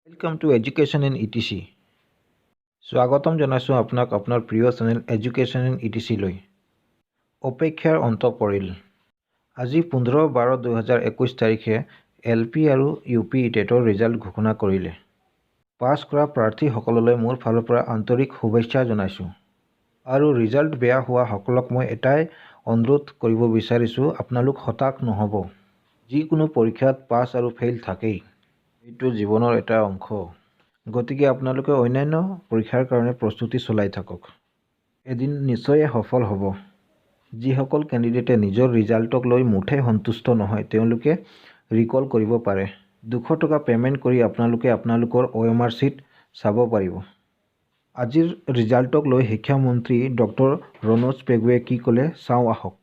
Welcome to Education in ETC. স্বাগতম জনাইছোঁ আপোনাক আপোনাৰ প্ৰিয় চেনেল এডুকেশ্যন ইন ETC লৈ। অপেক্ষাৰ অন্ত পৰিল। আজি 15/12/2021 তাৰিখে LP আৰু UP টেটৰ ৰিজাল্ট ঘোষণা কৰিলে। পাছ কৰা প্ৰাৰ্থীসকললৈ মোৰ ফালৰ পৰা আন্তৰিক শুভেচ্ছা জনাইছোঁ। আৰু ৰিজাল্ট বেয়া হোৱা সকলক মই এটাই অনুৰোধ কৰিব বিচাৰিছোঁ, আপোনালোক হতাশ নহ'ব। যিকোনো পৰীক্ষাত পাছ আৰু ফেইল থাকেই। এইটো জীৱনৰ এটা অংশ। গতিকে আপোনালোকে অন্যান্য পৰীক্ষাৰ কাৰণে প্ৰস্তুতি চলাই থাকক। এদিন নিশ্চয় সফল হ'ব। যিসকল কেণ্ডিডেটে নিজৰ ৰিজাল্টক লৈ মুঠেই সন্তুষ্ট নহয়, তেওঁলোকে ৰিকল কৰিব পাৰে। 200 টকা পে'মেণ্ট কৰি আপোনালোকে আপোনালোকৰ OMR চিট চাব পাৰিব। আজিৰ ৰিজাল্টক লৈ শিক্ষামন্ত্ৰী ডক্টৰ ৰনোজ পেগুৱে কি ক'লে চাওঁ আহক।